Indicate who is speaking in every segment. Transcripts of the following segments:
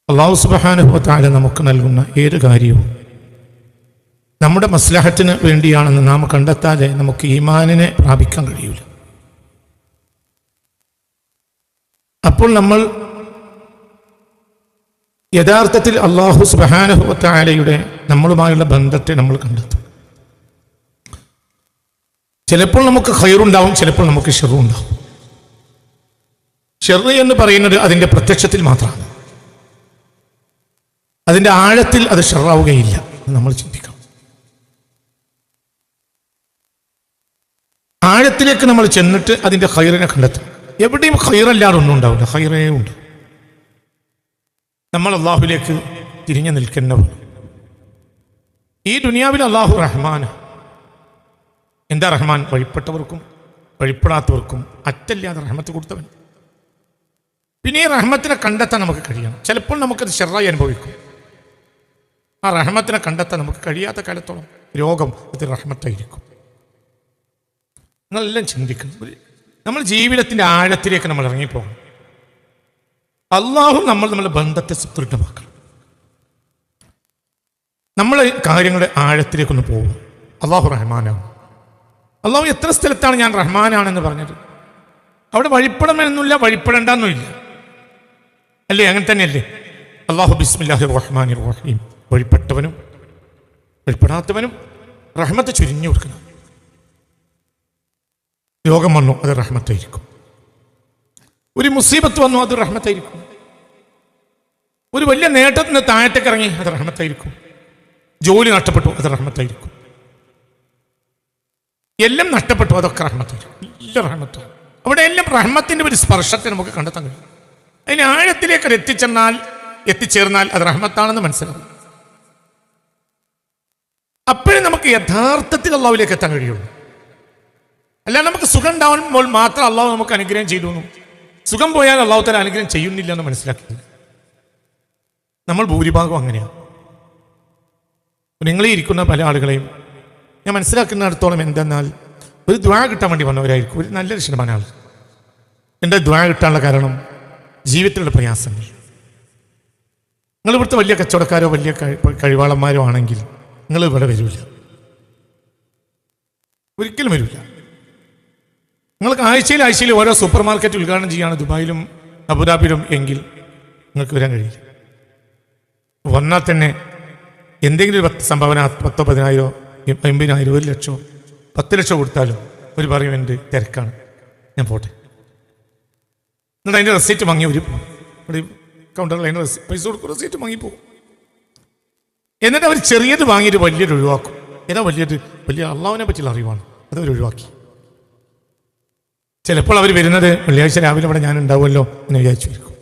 Speaker 1: അല്ലാഹു സുബ്ഹാനഹു വ തആല നമുക്ക് നൽകുന്ന ഏത് കാര്യവും നമ്മുടെ മസ്ലഹത്തിന് വേണ്ടിയാണെന്ന് നാം കണ്ടെത്താതെ നമുക്ക് ഈമാനിനെ പ്രാപിക്കാൻ കഴിയില്ല. അപ്പോൾ നമ്മൾ യഥാർത്ഥത്തിൽ അല്ലാഹു സുബ്ഹാനഹു വ തആലയുടെ നമ്മളുമായുള്ള ബന്ധത്തെ നമ്മൾ കണ്ടെത്തും. ചിലപ്പോൾ നമുക്ക് ഖൈറുണ്ടാവും, ചിലപ്പോൾ നമുക്ക് ഷർറുണ്ടാവും. ഷർറ് എന്ന് പറയുന്നത് അതിൻ്റെ പ്രത്യക്ഷത്തിൽ മാത്രമാണ്, അതിൻ്റെ ആഴത്തിൽ അത് ഷർറാവുകയില്ല. നമ്മൾ ചിന്തിക്കണം. ആഴത്തിലേക്ക് നമ്മൾ ചെന്നിട്ട് അതിൻ്റെ ഖൈറിനെ കണ്ടെത്തും. എവിടെയും ഖൈറല്ലാതെ ഒന്നും ഉണ്ടാവില്ല, ഖൈറേ ഉണ്ട്. നമ്മൾ അള്ളാഹുലേക്ക് തിരിഞ്ഞു നിൽക്കുന്നവർ. ഈ ദുനിയാവിൽ അള്ളാഹു റഹ്മാൻ. എന്താ റഹ്മാൻ? വഴിപ്പെട്ടവർക്കും വഴിപ്പെടാത്തവർക്കും അറ്റല്ലാതെ റഹ്മത്ത് കൊടുത്തവൻ. പിന്നെ ഈ റഹ്മത്തിനെ കണ്ടെത്താൻ നമുക്ക് കഴിയണം. ചിലപ്പോൾ നമുക്കത് ഷർറായി അനുഭവിക്കും. ആ റഹ്മത്തിനെ കണ്ടെത്താൻ നമുക്ക് കഴിയാത്ത കാലത്തോളം രോഗം അത് റഹ്മത്തായിരിക്കും. നിങ്ങളെല്ലാം ചിന്തിക്കണം. നമ്മൾ ജീവിതത്തിൻ്റെ ആഴത്തിലേക്ക് നമ്മൾ ഇറങ്ങിപ്പോകണം. അള്ളാഹു നമ്മളുടെ ബന്ധത്തെ സുദൃഢമാക്കണം. നമ്മൾ കാര്യങ്ങളുടെ ആഴത്തിലേക്കൊന്ന് പോകും. അള്ളാഹു റഹ്മാനാണ്. അള്ളാഹു എത്ര സ്ഥലത്താണ് ഞാൻ റഹ്മാനാണെന്ന് പറഞ്ഞത്? അവിടെ വഴിപ്പെടണമെന്നില്ല, വഴിപ്പെടേണ്ടെന്നില്ല, അല്ലേ? അങ്ങനെ തന്നെയല്ലേ? അള്ളാഹു ബിസ്മില്ലാഹിർ റഹ്മാനിർ റഹീം. വഴിപ്പെട്ടവനും വഴിപ്പെടാത്തവനും റഹ്മത്ത് ചുരിഞ്ഞു കൊടുക്കണം. രോഗം വന്നു, അത് റഹ്മത്തായിരിക്കും. ഒരു മുസീബത്ത് വന്നു, അത് റഹ്മത്തായിരിക്കും. ഒരു വലിയ നേട്ടത്തിന് താഴത്തേക്ക് ഇറങ്ങി, അത് റഹ്മത്തായിരിക്കും. ജോലി നഷ്ടപ്പെട്ടു, അത് റഹ്മത്തായിരിക്കും. എല്ലാം നഷ്ടപ്പെട്ടു, അതൊക്കെ റഹ്മത്തായിരിക്കും. എല്ലാം റഹ്മത്താണ്. അവിടെ എല്ലാം റഹ്മത്തിൻ്റെ ഒരു സ്പർശത്തെ നമുക്ക് കണ്ടെത്താൻ കഴിയും. അതിന് ആഴത്തിലേക്ക് അത് എത്തിച്ചേർന്നാൽ അത് റഹ്മത്താണെന്ന് മനസ്സിലാവും. അപ്പോഴേ നമുക്ക് യഥാർത്ഥത്തിൽ അള്ളാഹുവിലേക്ക് എത്താൻ കഴിയുള്ളൂ. അല്ലാതെ നമുക്ക് സുഖം ഉണ്ടാവുമ്പോൾ മാത്രം അള്ളാഹു നമുക്ക് അനുഗ്രഹം ചെയ്തു, സുഖം പോയാൽ അള്ളാഹു തആല അനുഗ്രഹം ചെയ്യുന്നില്ല എന്ന് മനസ്സിലാക്കി. നമ്മൾ ഭൂരിഭാഗം അങ്ങനെയാണ്. നിങ്ങളീ ഇരിക്കുന്ന പല ആളുകളെയും ഞാൻ മനസ്സിലാക്കുന്നിടത്തോളം എന്തെന്നാൽ ഒരു ദുആ കിട്ടാൻ വേണ്ടി വന്നവരായിരിക്കും ഒരു നല്ലൊരു ശതമാനം ആൾ. എൻ്റെ ദുആ കിട്ടാനുള്ള കാരണം ജീവിതത്തിലുള്ള പ്രയാസങ്ങൾ. നിങ്ങൾ ഇവിടുത്തെ വലിയ കച്ചവടക്കാരോ വലിയ കഴിവാളന്മാരോ ആണെങ്കിൽ നിങ്ങൾ ഇവിടെ വരില്ല, ഒരിക്കലും വരില്ല. നിങ്ങൾക്ക് ആഴ്ചയിൽ ഓരോ സൂപ്പർ മാർക്കറ്റ് ഉദ്ഘാടനം ചെയ്യുകയാണ് ദുബായിലും അബുദാബിയിലും എങ്കിൽ നിങ്ങൾക്ക് വരാൻ കഴിയില്ല. വന്നാൽ തന്നെ എന്തെങ്കിലും ഒരു സംഭാവന 10,000, 10,000, 50,000, 1 ലക്ഷം, 10 ലക്ഷം കൊടുത്താലും ഒരു പറയും എൻ്റെ തിരക്കാണ്, ഞാൻ പോട്ടെ. എന്നിട്ട് അതിൻ്റെ റെസീറ്റ് വാങ്ങി ഒരു കൗണ്ടറിൽ അതിൻ്റെ പൈസ കൊടുക്കും, റെസീറ്റ് വാങ്ങിപ്പോകും. എന്നിട്ട് അവർ ചെറിയത് വാങ്ങിയിട്ട് വലിയൊരു ഒഴിവാക്കും. ഏതാ വലിയ അള്ളാഹുവിനെ പറ്റിയുള്ള അറിവാണ്, അതവർ ഒഴിവാക്കി. ചിലപ്പോൾ അവർ വരുന്നത് വെള്ളിയാഴ്ച രാവിലെ ഇവിടെ ഞാൻ ഉണ്ടാവുമല്ലോ എന്ന് വിചാരിച്ചു ഇരിക്കും.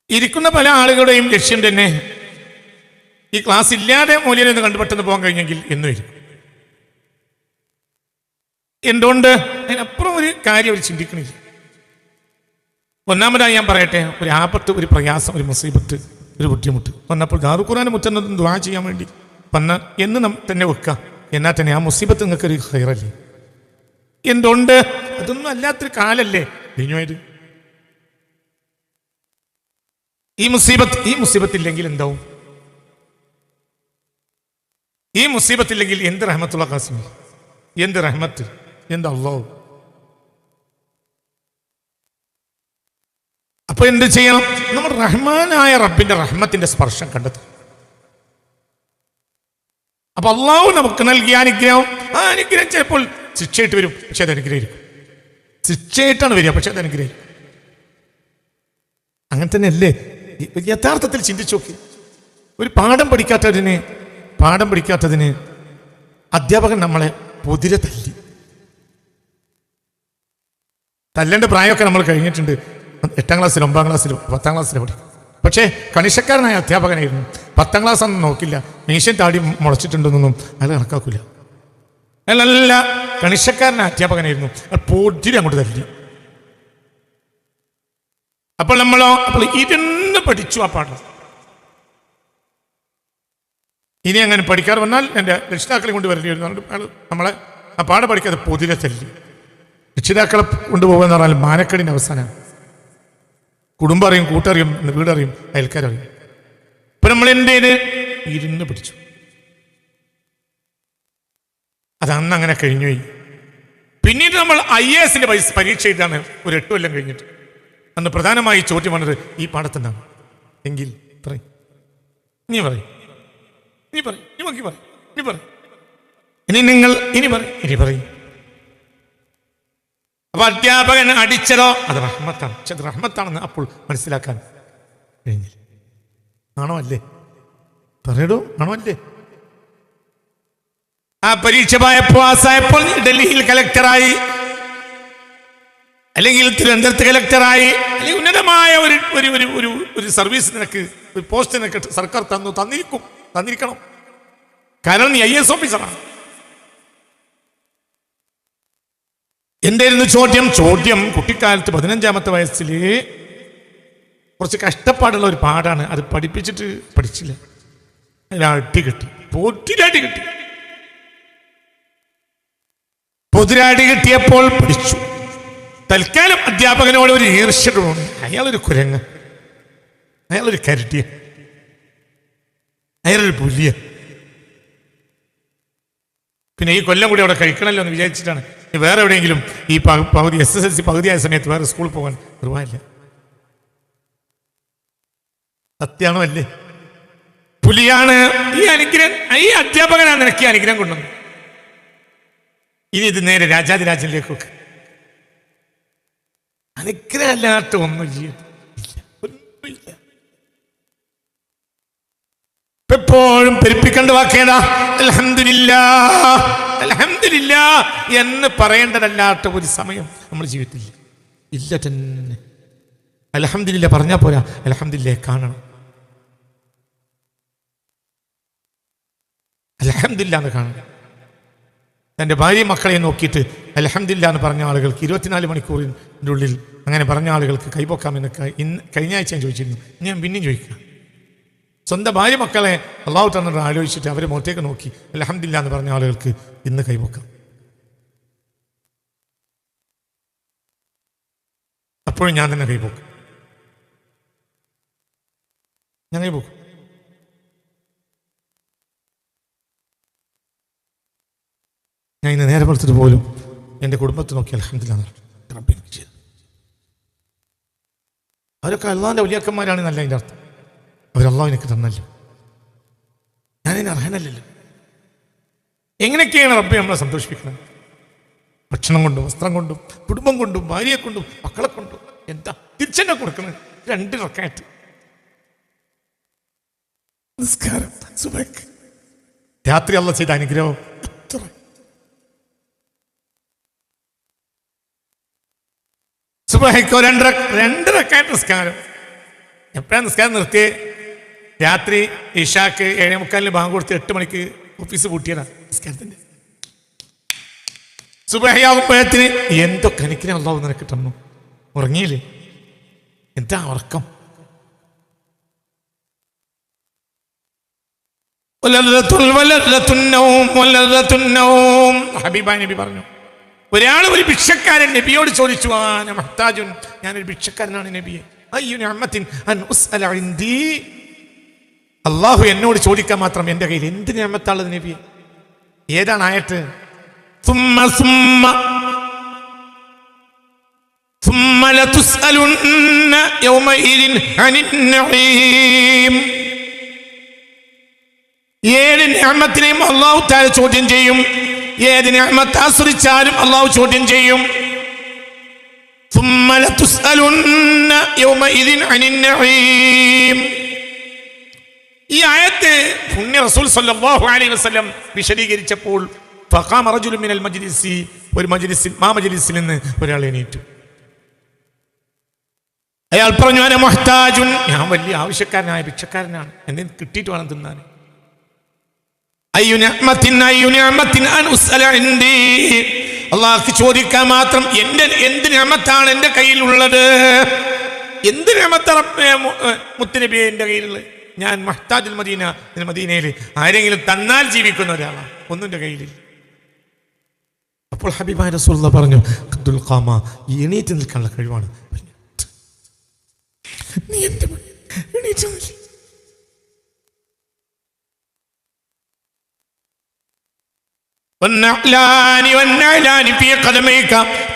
Speaker 1: ഇരിക്കുന്ന പല ആളുകളുടെയും ലക്ഷ്യം തന്നെ ഈ ക്ലാസ് ഇല്ലാതെ മൂല്യം കണ്ടുപെട്ടെന്ന് പോകാൻ കഴിഞ്ഞെങ്കിൽ എന്നും ഇരിക്കും. എന്തുകൊണ്ട്? അതിനപ്പുറം ഒരു കാര്യം അവർ ചിന്തിക്കണില്ല. ഒന്നാമതായി ഞാൻ പറയട്ടെ, ഒരു ആപത്ത്, ഒരു പ്രയാസം, ഒരു മുസീബത്ത്, ഒരു ബുദ്ധിമുട്ട് വന്നപ്പോൾ ദാറുൽ ഖുർആൻ മുറ്റുന്നതും ദുആ ചെയ്യാൻ വേണ്ടി വന്ന എന്ന് തന്നെ വെക്കുക. എന്നാൽ തന്നെ ആ മുസീബത്ത് നിങ്ങൾക്കൊരു ഖൈറല്ലേ? എന്തുകൊണ്ട്? അതൊന്നും അല്ലാത്തൊരു കാലല്ലേ കഴിഞ്ഞത്. ഈ മുസീബത്തില്ലെങ്കിൽ എന്താവും? ഈ മുസീബത്തില്ലെങ്കിൽ എന്ത് റഹ്മത്തുള്ള ഖാസിമി, എന്ത് റഹ്മത്ത്, എന്ത് അല്ലാഹു. അപ്പൊ എന്ത് ചെയ്യണം? നമ്മൾ റഹ്മാനായ റബ്ബിന്റെ റഹ്മത്തിന്റെ സ്പർശം കണ്ടെത്തും. അപ്പൊ അള്ളാഹു നമുക്ക് നൽകിയ അനുഗ്രഹം, ആ അനുഗ്രഹം ചിലപ്പോൾ ശിക്ഷയായിട്ട് വരും, പക്ഷെ അത് അനുഗ്രഹിക്കും. ശിക്ഷയായിട്ടാണ് വരിക, പക്ഷെ അത് അനുഗ്രഹിക്കും. അങ്ങനെ തന്നെ അല്ലേ? യഥാർത്ഥത്തിൽ ചിന്തിച്ചു നോക്കി. ഒരു പാഠം പഠിക്കാത്തതിന് അധ്യാപകൻ നമ്മളെ പൊതിരെ തല്ലി. തല്ലേണ്ട പ്രായമൊക്കെ നമ്മൾ കഴിഞ്ഞിട്ടുണ്ട്. 8ാം ക്ലാസ്സിൽ, 9ാം ക്ലാസ്സിൽ, 10ാം ക്ലാസ്സിൽ പഠിക്കും. പക്ഷേ കണിശക്കാരനായ അധ്യാപകനായിരുന്നു. 10ാം ക്ലാസ് ഒന്നും നോക്കില്ല, മീശൻ താടി മുളച്ചിട്ടുണ്ടെന്നൊന്നും അയാൾ കണക്കാക്കില്ല. നല്ല കണിശക്കാരനായ അധ്യാപകനായിരുന്നു. പൊതിരെ അങ്ങോട്ട് തല്ലി. അപ്പോൾ ഇരുന്ന് പഠിച്ചു ആ പാഠം. ഇനി അങ്ങനെ പഠിക്കാറ് വന്നാൽ എൻ്റെ രക്ഷിതാക്കളെ കൊണ്ട് വരേണ്ടി നമ്മളെ ആ പാഠം പഠിക്കാതെ പൊതിരെ തല്ലി. രക്ഷിതാക്കളെ കൊണ്ടുപോകുക എന്ന് പറഞ്ഞാൽ മാനക്കേടിൻ്റെ അവസാനമാണ്. കുടുംബം അറിയും, കൂട്ടറിയും, വീടറിയും, അയൽക്കാരറിയും. ഇപ്പൊ നമ്മൾ എന്തേത് ഇരുന്ന് പിടിച്ചു. അതന്ന് അങ്ങനെ കഴിഞ്ഞുപോയി. പിന്നീട് നമ്മൾ IAS പരീക്ഷ എഴുതാണ് ഒരു 8 കൊല്ലം കഴിഞ്ഞിട്ട്. അന്ന് പ്രധാനമായി ചോദ്യം വന്നത് ഈ പാഠത്തെന്താണ് എങ്കിൽ പറയും, നീ പറയും, നീ പറയും, നീ നോക്കി പറയും, നീ പറയും, ഇനി നിങ്ങൾ ഇനി പറയും. അപ്പൊ അധ്യാപകൻ അടിച്ചതോ അത് റഹ്മത്താണ്. പക്ഷെ അത് റഹ്മത്താണെന്ന് അപ്പോൾ മനസ്സിലാക്കാൻ കഴിഞ്ഞില്ല. ആണോ അല്ലേ? പറയടോ, ആണോ അല്ലേ? ആ പരീക്ഷ പാസ്സായപ്പോൾ ഡൽഹിയിൽ കലക്ടറായി, അല്ലെങ്കിൽ തിരുവനന്തപുരത്ത് കലക്ടറായി, അല്ലെങ്കിൽ ഉന്നതമായ ഒരു സർവീസ് നിനക്ക്, ഒരു പോസ്റ്റ് നിനക്ക് സർക്കാർ തന്നിരിക്കണം. കാരണം നീ IAS ഓഫീസറാണ്. എന്തായിരുന്നു ചോദ്യം? കുട്ടിക്കാലത്ത് 15ാമത്തെ വയസ്സിൽ കുറച്ച് കഷ്ടപ്പാടുള്ള ഒരു പാടാണ്. അത് പഠിപ്പിച്ചിട്ട് പഠിച്ചില്ല. അടി കിട്ടി, പൊതിരടി കിട്ടി. പൊതിരടി കിട്ടിയപ്പോൾ പഠിച്ചു. തൽക്കാലം അധ്യാപകനോട് ഒരു ഈർഷ്യ തോന്നി. അയാളൊരു കുരങ്ങ്, അയാളൊരു കരടിയ, അയാളൊരു പുലിയ. പിന്നെ ഈ കൊല്ലം കൂടി അവിടെ കഴിക്കണമല്ലോ എന്ന് വിചാരിച്ചിട്ടാണ് വേറെ എവിടെയെങ്കിലും ഈ പകുതി SSLC പകുതിയായ സമയത്ത് വേറെ സ്കൂളിൽ പോകാൻ നിർവാഹമില്ല. സത്യാണോ അല്ലേ? പുലിയാണ് ഈ അനുഗ്രഹം. ഈ അധ്യാപകനാണ് നിനക്ക് ഈ അനുഗ്രഹം കൊണ്ടുവന്നത്. ഇനി ഇത് നേരെ രാജാതിരാജനിലേക്കൊക്കെ. അനുഗ്രഹമല്ലാത്ത ഒന്നുമില്ല. എപ്പോഴും പെരുപ്പിക്കേണ്ട വാക്കേടാ അൽഹംദുലില്ലാഹ്, അൽഹംദുലില്ലാഹ് എന്ന് പറയേണ്ടതല്ലാത്ത ഒരു സമയം നമ്മുടെ ജീവിതത്തിൽ ഇല്ല തന്നെ. അൽഹംദുലില്ലാഹ് പറഞ്ഞാൽ പോരാ, അൽഹംദുലില്ലാഹ് കാണണം. അൽഹംദുലില്ലാഹ് എന്ന് കാണണം. തൻ്റെ ഭാര്യ മക്കളെ നോക്കിയിട്ട് അൽഹംദുലില്ലാഹ് എന്ന് പറഞ്ഞ ആളുകൾക്ക് 24 മണിക്കൂറിൻ്റെ ഉള്ളിൽ അങ്ങനെ പറഞ്ഞ ആളുകൾക്ക് കൈപൊക്കാമെന്ന് കഴിഞ്ഞ ആഴ്ച ഞാൻ ചോദിച്ചിരുന്നു. ഞാൻ പിന്നെയും ചോദിക്കാം. സ്വന്തം ഭാര്യ മക്കളെ അള്ളാഹു തന്നിട്ട് ആലോചിച്ചിട്ട് അവരെ മുഖത്തേക്ക് നോക്കി അൽഹംദുലില്ലാഹ് എന്ന് പറഞ്ഞ ആളുകൾക്ക് ഇന്ന് കൈപൊക്കാം. അപ്പോഴും ഞാൻ തന്നെ കൈപൊക്കും. ഞാൻ കൈപൊക്കും. ഞാൻ ഇന്ന് നേരെ പുറത്തിട്ട് പോലും എൻ്റെ കുടുംബത്തെ നോക്കി അൽഹംദുലില്ലാഹ് റബ്ബി എനിക്ക് ചെയ്തു. അവരൊക്കെ അള്ളാഹിൻ്റെ ഔലിയാക്കന്മാരാണ് നല്ല അതിൻ്റെ അർത്ഥം. അവരല്ലാഹു എനിക്ക് തന്നല്ലോ, ഞാനതിന് അർഹനല്ലല്ലോ. എങ്ങനെയൊക്കെയാണ് റബ്ബി നമ്മളെ സന്തോഷിപ്പിക്കുന്നത്? ഭക്ഷണം കൊണ്ടും, വസ്ത്രം കൊണ്ടും, കുടുംബം കൊണ്ടും, ഭാര്യയെ കൊണ്ടും, മക്കളെ കൊണ്ടും. എന്താ തിരിച്ചെന്നെ കൊടുക്കുന്നത്? 2 റക്അത്ത് നിസ്കാരം, സുബഹ്. രാത്രി അല്ലാഹു ചെയ്ത അനുഗ്രഹം അത്ര. സുബഹിക്കോ 2 റക്അത്ത് നിസ്കാരം. എപ്പോഴാണ് നിസ്കാരം നിർത്തിയേ? രാത്രി ഇഷാക്ക് 7:45 ബാങ്ക് കൊടുത്ത് 8 മണിക്ക് ഓഫീസ് പൂട്ടിയതാണ് നിസ്കാരത്തിൻ്റെ. സുബഹിയാകുമ്പോഴത്തിന് എന്തൊക്കെ അനുഗ്രഹം അല്ലാഹു നിനക്ക് തന്നു. ഉറങ്ങിയില്ലേ? എന്താ ഉറക്കം? ഹബീബായ നബി പറഞ്ഞു, ഒരാൾ ഒരു ഭിക്ഷക്കാരൻ നബിയോട് ചോദിച്ചു, ഞാനൊരു ഭിക്ഷക്കാരനാണ് നബിയെ. അള്ളാഹു എന്നോട് ചോദിക്കാൻ മാത്രം എൻ്റെ കയ്യിൽ എന്ത് നിഅമത്താണുള്ളത് നബിയെ? ഏതാണ് ആയത്ത്? ഏത് നിഅമത്തിനെയും അള്ളാഹു തആല ചോദ്യം ചെയ്യും. ഏത് നിഅമത്ത് ആസ്വദിച്ചാലും അള്ളാഹു ചോദ്യം ചെയ്യും. ഈ ആയത്ത് പുണ്യ റസൂൽ സല്ലല്ലാഹു അലൈഹി വസല്ലം വിശദീകരിച്ചപ്പോൾ ഫഖാമ റജുലുൻ മിനൽ മജ്ലിസി, ഒരു മജ്ലിസിൽ നിന്ന് ഒരാൾ എണീറ്റു. അയാൾ പറഞ്ഞു, അന മുഹ്താജുൻ, ഞാൻ വലിയ ആവശ്യക്കാരനായ ഭിക്ഷക്കാരനാണ്, എന്നെ കിട്ടിയിട്ട് വേണം തിന്നാൻ. അള്ളാഹ്ക്ക് ചോദിക്കാൻ മാത്രം എന്ത് നിഅമത്താണ് എൻ്റെ കയ്യിലുള്ളത്? എന്ത് നിഅമത്താണ് മുത്തുനബിയെ എൻ്റെ കയ്യിലുള്ളത്? ഞാൻ മഹ്താജുൽ മദീന, മദീനയിൽ ആരെങ്കിലും തന്നാൽ ജീവിക്കുന്ന ഒരാളാണ്, ഒന്നിൻ്റെ കയ്യിലില്ല. അപ്പോൾ ഹബീബായ റസൂലുള്ളാഹി പറഞ്ഞു, ഖദ്ദുൽ ഖാമ, എണീറ്റ് നിൽക്കാനുള്ള കഴിവാണ്. നീ എന്റെ എണീറ്റില്ല.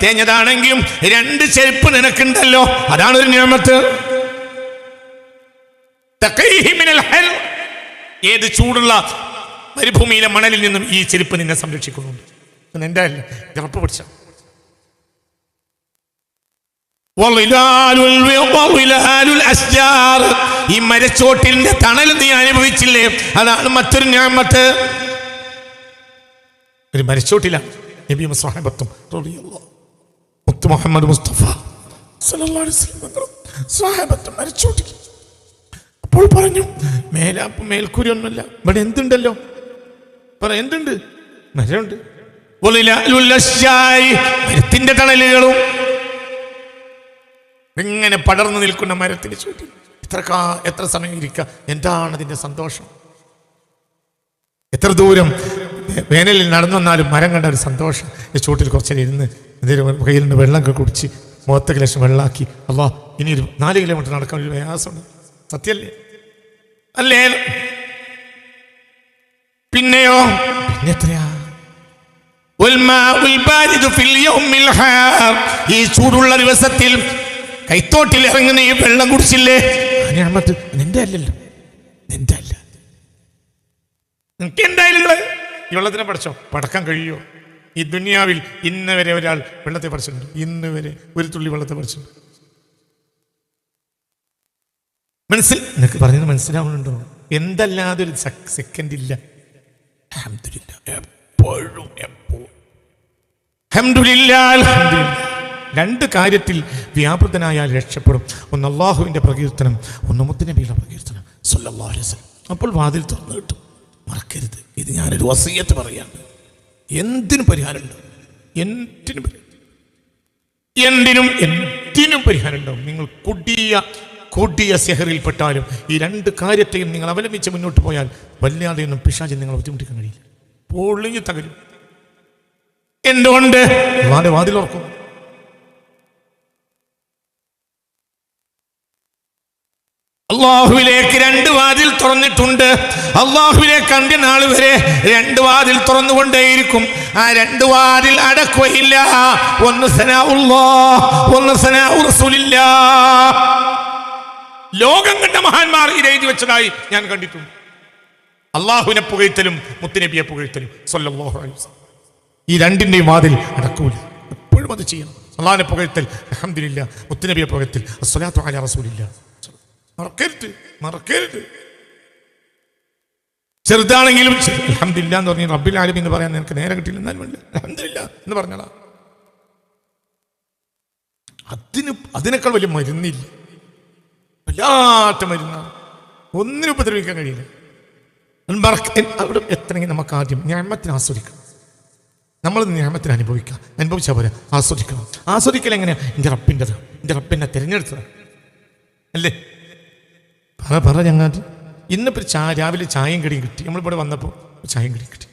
Speaker 1: തേഞ്ഞതാണെങ്കിലും 2 ചെരുപ്പ് നിനക്കുണ്ടല്ലോ, അതാണ് ഒരു നിയമത്ത്. ഏത് ചൂടുള്ള മരുഭൂമിയിലെ മണലിൽ നിന്നും ഈ ചെരുപ്പ് നിന്നെ സംരക്ഷിക്കുന്നുണ്ട്. എന്റെ അല്ല, ഉറപ്പ് പിടിച്ച. ഈ മരച്ചോട്ടിന്റെ തണൽ നീ അനുഭവിച്ചില്ലേ, അതാണ് മറ്റൊരു നിയമത്ത്. ഒരു മരച്ചോട്ടിലാണ് നബി സ്വഹാബത്തും മുത്ത് മുഹമ്മദ് മുസ്തഫ സല്ലല്ലാഹു അലൈഹി വസല്ലം സ്വഹാബത്തും മരച്ചോട്ടി. അപ്പോൾ പറഞ്ഞു, മേൽക്കൂരി ഒന്നുമല്ല, ഇവിടെ എന്തുണ്ടല്ലോ പറ, എന്തുണ്ട്? മരമുണ്ട്. മരത്തിന്റെ തണലുകളും ഇങ്ങനെ പടർന്നു നിൽക്കുന്ന മരത്തിന്റെ ചൂട്ടിൽ എത്ര സമയം ഇരിക്കുക, എന്താണ് അതിന്റെ സന്തോഷം. എത്ര ദൂരം വേനലിൽ നടന്നു വന്നാലും മരം കണ്ട ഒരു സന്തോഷം. ഈ ചൂട്ടിൽ കുറച്ചേരം ഇരുന്ന് എന്തെങ്കിലും കയ്യിൽ നിന്ന് വെള്ളമൊക്കെ കുടിച്ച് മുഖത്തേക്ക് ലക്ഷം വെള്ളമാക്കി, അല്ലാ ഇനി ഒരു 4 കിലോമീറ്റർ നടക്കാൻ ഒരു പ്രയാസമുണ്ട്. സത്യല്ലേ? അല്ലേ? പിന്നെയോ പിന്നെത്രയാ, ഈ ചൂടുള്ള ദിവസത്തിൽ കൈത്തോട്ടിൽ ഇറങ്ങുന്ന ഈ വെള്ളം കുടിച്ചില്ലേ, നിന്റെ അല്ലല്ലോ, നിന്റെ അല്ല, നിനക്ക് എന്തായാലും ഈ വെള്ളത്തിനെ പഠിച്ചോ. പടക്കാൻ കഴിയോ? ഈ ദുനിയാവിൽ ഇന്ന് വരെ ഒരാൾ വെള്ളത്തെ പഠിച്ചിട്ടുണ്ട്? ഇന്ന് വരെ ഒരു തുള്ളി വെള്ളത്തെ പഠിച്ചിട്ടുണ്ട്? നിനക്ക് പറഞ്ഞത് മനസ്സിലാവുന്നുണ്ടോ? എന്തല്ലാതെ ഒരു സെക്കൻഡ് ഇല്ല. എപ്പോഴും അൽഹംദുലില്ലാഹ്. 2 കാര്യത്തിൽ വ്യാപൃതനായാൽ രക്ഷപ്പെടും. ഒന്ന് അള്ളാഹുവിന്റെ പ്രകീർത്തനം, ഒന്ന് മുത്ത് നബിയുടെ പ്രകീർത്തനം സല്ലല്ലാഹു അലൈഹി വസല്ലം. അപ്പോൾ വാതിൽ തുറന്നു കിട്ടും. മറക്കരുത്. ഇത് ഞാനൊരു വസിയ്യത്ത് പറയാണ്. എന്തിനും പരിഹാരമുണ്ടോ? എന്തിനും പരിഹാരമുണ്ടാവും. നിങ്ങൾ കൊടിയ സെഹറിൽപ്പെട്ടാലും ഈ 2 കാര്യത്തെയും നിങ്ങൾ അവലംബിച്ച് മുന്നോട്ട് പോയാൽ വല്ലാതെയൊന്നും പിശാചിന് നിങ്ങൾ ബുദ്ധിമുട്ടിക്കാൻ കഴിയില്ല. പൊളിഞ്ഞു തകരും. എന്തുകൊണ്ട്? വാതിൽ ഓർക്കും. അള്ളാഹുവിലേക്ക് 2 വാതിൽ തുറന്നിട്ടുണ്ട്. അള്ളാഹുവിലേക്ക് അന്ത്യനാൾ വരെ 2 വാതിൽ തുറന്നുകൊണ്ടേയിരിക്കും. ആ 2 വാതിൽ അടക്കുകയില്ല. ഒന്ന് സനാഉല്ലാഹ്, ഒന്ന് സനാഉ റസൂലില്ലാഹ്. ലോകം കണ്ട മഹാന്മാർ ഇത് എഴുതി വെച്ചതായി ഞാൻ കണ്ടിട്ടുണ്ട്. അള്ളാഹുവിനെ പുകഴ്ത്തലും മുത്തുനബിയെ പുകഴ്ത്തലും സല്ലല്ലാഹു അലൈഹി വസല്ലം. ഈ 2ന്റെയും വാതിൽ അടക്കൂല. എപ്പോഴും അത് ചെയ്യണം. അള്ളാഹിനെ പുകഴ്ത്തൽ, അൽഹംദുലില്ലാഹ്. മുത്തുനബിയെ പുകഴ്ത്തൽ, അസ്സലാത്തു അലാ റസൂലില്ലാഹ്. മറക്കരുത്. ചെറുതാണെങ്കിലും അൽഹംദുലില്ലാഹ് എന്ന് പറഞ്ഞ് റബ്ബിൽ ആലമീൻ എന്ന് പറയാൻ നിനക്ക് നേരെ കിട്ടിയില്ല, എന്നാലും അൽഹംദുലില്ലാഹ് എന്ന് പറഞ്ഞാ അതിനേക്കാൾ വലിയ മരുന്നില്ല. വല്ലാത്ത മരുന്നാണ്. ഒന്നിനും ഉപദ്രവിക്കാൻ കഴിയില്ല. അവിടെ എത്തണമെങ്കിൽ നമുക്ക് ആദ്യം നിഅമത്തിനെ ആസ്വദിക്കണം. നമ്മൾ നിഅമത്തിനെ അനുഭവിച്ചാൽ പോരാ, ആസ്വദിക്കണം. ആസ്വദിക്കൽ എങ്ങനെയാ? എൻ്റെ റബ്ബിൻ്റെതാണ്, എൻ്റെ റബ്ബിനെ തിരഞ്ഞെടുത്തതാണ് അല്ലേ? പറ ഞങ്ങൾക്ക് ഇന്നിപ്പോൾ രാവിലെ ചായയും കടിയും കിട്ടി. നമ്മളിവിടെ വന്നപ്പോൾ ചായയും കടിയും കിട്ടി.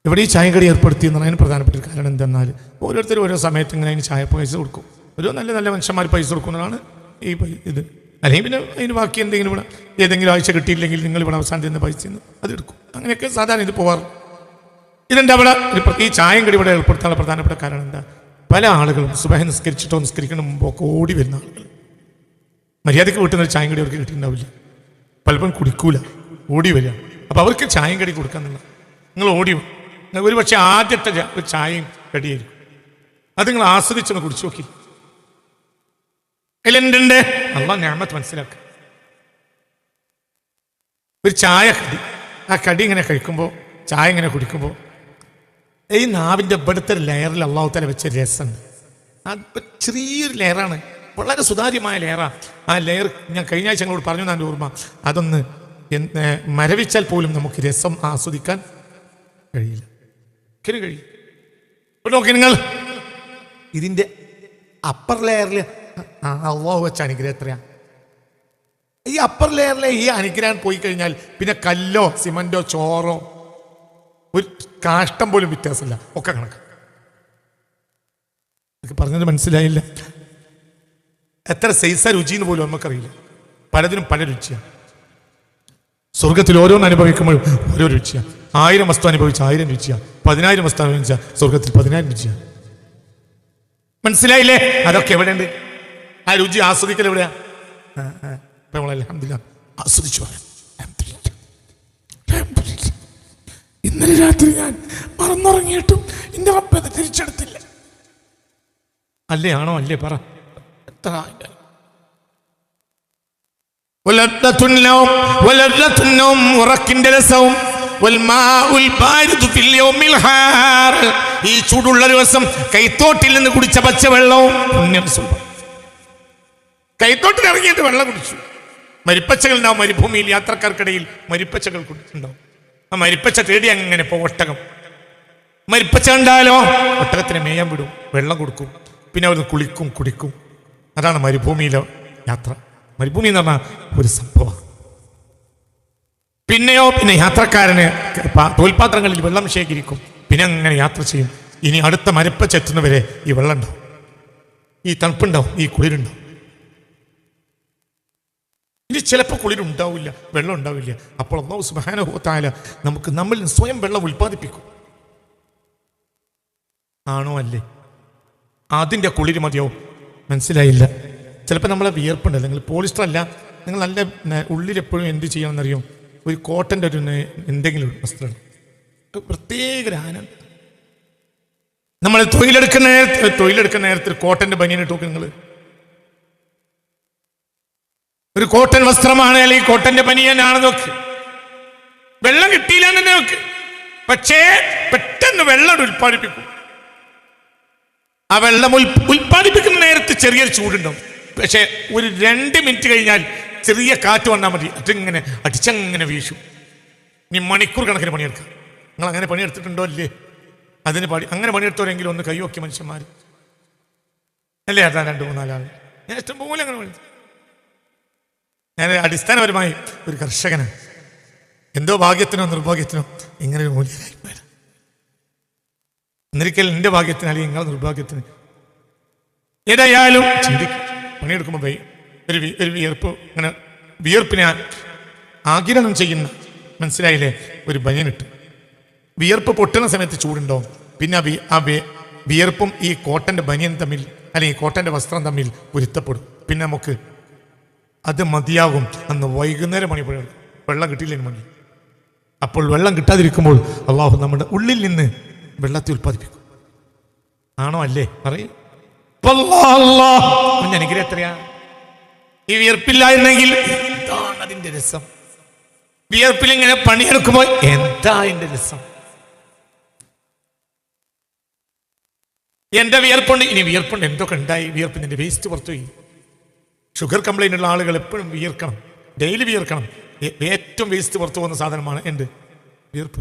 Speaker 1: ഇവിടെ ഈ ചായയും കടി ഏർപ്പെടുത്തി എന്നതിന് പ്രധാനപ്പെട്ട ഒരു കാരണം എന്തെന്നാൽ ഓരോരുത്തരും ഓരോ സമയത്ത് ഇങ്ങനെ അതിന് ചായ പൈസ കൊടുക്കും. ഓരോ നല്ല മനുഷ്യന്മാർ പൈസ കൊടുക്കുന്നതാണ് ഈ ഇത്. അല്ലെങ്കിൽ പിന്നെ അതിന് ബാക്കി എന്തെങ്കിലും ഇവിടെ ഏതെങ്കിലും ആഴ്ച കിട്ടിയില്ലെങ്കിൽ നിങ്ങൾ ഇവിടെ അവസാനത്തിൽ നിന്ന് പൈസ അതെടുക്കും. അങ്ങനെയൊക്കെ സാധാരണ ഇത് പോവാറ്. ഇതെന്താ അവിടെ ഈ ചായയും കടി ഇവിടെ ഏർപ്പെടുത്താനുള്ള പ്രധാനപ്പെട്ട കാരണം എന്താ? പല ആളുകളും സുബഹി നിസ്കരിക്കുന്ന മുമ്പൊക്കെ ഓടി വരുന്ന ആളുകൾ. മര്യാദയ്ക്ക് വീട്ടുന്ന ചായം കടി അവർക്ക് കിട്ടിയിട്ടുണ്ടാവില്ല. പലപ്പോഴും കുടിക്കൂല, ഓടി വരിക. അപ്പോൾ അവർക്ക് ചായം കടി കൊടുക്കാന്നുള്ള നിങ്ങൾ ഓടി ഒരു പക്ഷേ ആദ്യത്തെ ഒരു ചായയും കടിയായിരിക്കും. അത് നിങ്ങൾ ആസ്വദിച്ചൊന്ന് കുടിച്ചു നോക്കി. അതിലെന്തുണ്ട്? അള്ളാഹ് നിഅമത്ത് മനസ്സിലാക്കുക. ഒരു ചായ കടി, ആ കടി ഇങ്ങനെ കഴിക്കുമ്പോൾ, ചായ ഇങ്ങനെ കുടിക്കുമ്പോൾ ഈ നാവിൻ്റെ ഇവിടുത്തെ ലെയറിൽ അള്ളാഹു തആല വെച്ച രസമുണ്ട്. അത് ചെറിയൊരു ലെയറാണ്, വളരെ സുതാര്യമായ ലെയറാണ്. ആ ലെയർ ഞാൻ കഴിഞ്ഞ ആഴ്ച ഞങ്ങളോട് പറഞ്ഞു, എൻ്റെ ഓർമ്മ. അതൊന്ന് മരവിച്ചാൽ പോലും നമുക്ക് രസം ആസ്വദിക്കാൻ കഴിയില്ല. കഴിയും. ഇപ്പോൾ നോക്കി നിങ്ങൾ, ഇതിൻ്റെ അപ്പർ ലെയറിൽ അള്ളാഹു വെച്ച അനുഗ്രഹം എത്രയാണ്? ഈ അപ്പർ ലെയറിലെ ഈ അനുഗ്രഹം പോയി കഴിഞ്ഞാൽ പിന്നെ കല്ലോ സിമന്റോ ചോറോ ഒരു കാഷ്ടം പോലും വ്യത്യാസമില്ല, ഒക്കെ കണക്ക്. പറഞ്ഞത് മനസ്സിലായില്ല? എത്ര സൈസ രുചിന്ന് പോലും നമുക്കറിയില്ല. പലതിനും പല രുചിയാണ്. സ്വർഗത്തിൽ ഓരോന്ന് അനുഭവിക്കുമ്പോഴും ഓരോ രുചിയാണ്. 1000 വസ്തു അനുഭവിച്ച 1000 രുചിയാണ്. 10,000 വസ്തു അനുഭവിച്ച സ്വർഗത്തിൽ 10,000 രുചിയാണ്. മനസ്സിലായില്ലേ? അതൊക്കെ എവിടെയുണ്ട്? ആ രുചി ആസ്വദിക്കൽ എവിടെയാ? അൽഹംദുലില്ലാഹ് ആസ്വദിച്ചു പറയാം. ഇന്നലെ രാത്രി ഞാൻ മറന്നുറങ്ങിയിട്ടും എന്റെ റബ്ബ് അത് തിരിച്ചെടുത്തില്ല. അല്ലേ? ആണോ? അല്ലേ? പറ. എത്ര ഉറക്കിന്റെ രസവും ഈ ചൂടുള്ള ദിവസം കൈത്തോട്ടിൽ നിന്ന് കുടിച്ച പച്ചവെള്ളവും കൈത്തോട്ടിൽ ഇറങ്ങിയിട്ട് വെള്ളം കുടിച്ചു. മരിപ്പച്ചകൾ ഉണ്ടാവും മരുഭൂമിയിൽ. യാത്രക്കാർക്കിടയിൽ മരിപ്പച്ചകൾ കുടിച്ചിട്ടുണ്ടാവും. ആ മരിപ്പച്ച തേടി അങ്ങനെ പോ. ഒട്ടകം മരിപ്പച്ച ഉണ്ടായാലോ ഒട്ടകത്തിനെ മേയാൻ വിടും, വെള്ളം കൊടുക്കും, പിന്നെ അവർ കുളിക്കും കുടിക്കും. അതാണ് മരുഭൂമിയിലെ യാത്ര. മരുഭൂമി എന്ന് പറഞ്ഞാൽ ഒരു സംഭവം. പിന്നെയോ പിന്നെ യാത്രക്കാരന് തോൽപാത്രങ്ങളിൽ വെള്ളം ശേഖരിക്കും, പിന്നെ അങ്ങനെ യാത്ര ചെയ്യും. ഇനി അടുത്ത മരപ്പച്ച എത്തുന്നവരെ ഈ വെള്ളം ഉണ്ടാവും, ഈ തണുപ്പുണ്ടാവും, ഈ കുളിരുണ്ടാവും. ഇനി ചിലപ്പോൾ കുളിരുണ്ടാവില്ല, വെള്ളം ഉണ്ടാവില്ല. അപ്പോൾ അല്ലാഹു സുബ്ഹാനഹു വ തആല നമുക്ക് നമ്മളിൽ സ്വയം വെള്ളം ഉൽപ്പാദിപ്പിക്കും. ആണോ? അല്ലേ? അതിൻ്റെ കുളിര് മതിയോ? മനസ്സിലായില്ല. ചിലപ്പോൾ നമ്മളെ വിയർപ്പുണ്ടല്ലോ, നിങ്ങൾ പോളിസ്റ്റർ അല്ല, നിങ്ങൾ നല്ല ഉള്ളിലെപ്പോഴും എന്ത് ചെയ്യണമെന്നറിയോ? ഒരു കോട്ടൻ്റെ ഒരു എന്തെങ്കിലും ഒരു വസ്ത്രം, പ്രത്യേക ആനന്ദം. നമ്മൾ തൊഴിലെടുക്കുന്ന നേരത്തിൽ കോട്ടൻ്റെ ബനിയനിട്ട് നോക്ക്. നിങ്ങൾ ഒരു കോട്ടൺ വസ്ത്രമാണ് അല്ലെങ്കിൽ കോട്ടന്റെ ബനിയനാണ് നോക്ക്, വെള്ളം കിട്ടിയില്ല തന്നെ നോക്ക്, പക്ഷേ പെട്ടെന്ന് വെള്ളം ഉൽപ്പാദിപ്പിക്കും. ആ വെള്ളം ഉൽപ്പാദിപ്പിക്കുന്ന നേരത്ത് ചെറിയൊരു ചൂടുണ്ടാവും, പക്ഷെ ഒരു 2 മിനിറ്റ് കഴിഞ്ഞാൽ ചെറിയ കാറ്റ് വന്നാൽ മതി, അതിങ്ങനെ അടിച്ചങ്ങനെ വീശും. ഇനി മണിക്കൂർ കണക്കിന് പണിയെടുക്കാം. നിങ്ങൾ അങ്ങനെ പണിയെടുത്തിട്ടുണ്ടോ? അല്ലേ? അതിന് അങ്ങനെ പണിയെടുത്തവരെങ്കിലും ഒന്ന് കൈവക്കി മനുഷ്യന്മാർ അല്ലേ? അതാ 2-3-4 ആൾ. ഞാൻ ഇഷ്ടംപോലെ അങ്ങനെ പണി. ഞാൻ അടിസ്ഥാനപരമായി ഒരു കർഷകനാണ്. എന്തോ ഭാഗ്യത്തിനോ നിർഭാഗ്യത്തിനോ ഇങ്ങനെ ഒരു മൂല്യമായി പോയത്. എന്നിരിക്കൽ എൻ്റെ ഭാഗ്യത്തിന് അല്ലെങ്കിൽ നിങ്ങളുടെ നിർഭാഗ്യത്തിന് ഏതായാലും ചിന്തിക്കും. പണിയെടുക്കുമ്പോൾ ഒരു വിയർപ്പ്, അങ്ങനെ വിയർപ്പിനെ ആഗിരണം ചെയ്യുന്ന, മനസ്സിലായില്ലേ, ഒരു ബനിയനിട്ട് വിയർപ്പ് പൊട്ടുന്ന സമയത്ത് ചൂടുണ്ടാവും. പിന്നെ ആ വിയർപ്പും ഈ കോട്ടൻ്റെ ബനിയൻ തമ്മിൽ അല്ലെങ്കിൽ കോട്ടൻ്റെ വസ്ത്രം തമ്മിൽ പൊരുത്തപ്പെടും. പിന്നെ നമുക്ക് അത് മതിയാകും. അന്ന് വൈകുന്നേരം പണിയെടുക്കും. വെള്ളം കിട്ടിയില്ലെങ്കിൽ മതി. അപ്പോൾ വെള്ളം കിട്ടാതിരിക്കുമ്പോൾ അള്ളാഹു നമ്മുടെ ഉള്ളിൽ നിന്ന് വെള്ളത്തെ ഉൽപ്പാദിപ്പിക്കും. ആണോ? അല്ലേ? പറയും. അനുഗ്രഹം എത്രയാ! ഈ വിയർപ്പില്ലായിരുന്നെങ്കിൽ എന്താണ് അതിന്റെ രസം? വിയർപ്പിൽ ഇങ്ങനെ പണിയെടുക്കുമ്പോൾ എന്താ അതിന്റെ രസം? എന്റെ വിയർപ്പുണ്ട്, ഇനി വിയർപ്പുണ്ട്, എന്തൊക്കെ ഉണ്ടായി. വിയർപ്പിന്റെ വേസ്റ്റ് പുറത്തുപോയി. ഷുഗർ കംപ്ലൈൻ്റ് ഉള്ള ആളുകൾ എപ്പോഴും വിയർക്കണം, ഡെയിലി വിയർക്കണം. ഏറ്റവും വേസ്റ്റ് പുറത്തു പോകുന്ന സാധനമാണ് എന്ത്? വിയർപ്പ്.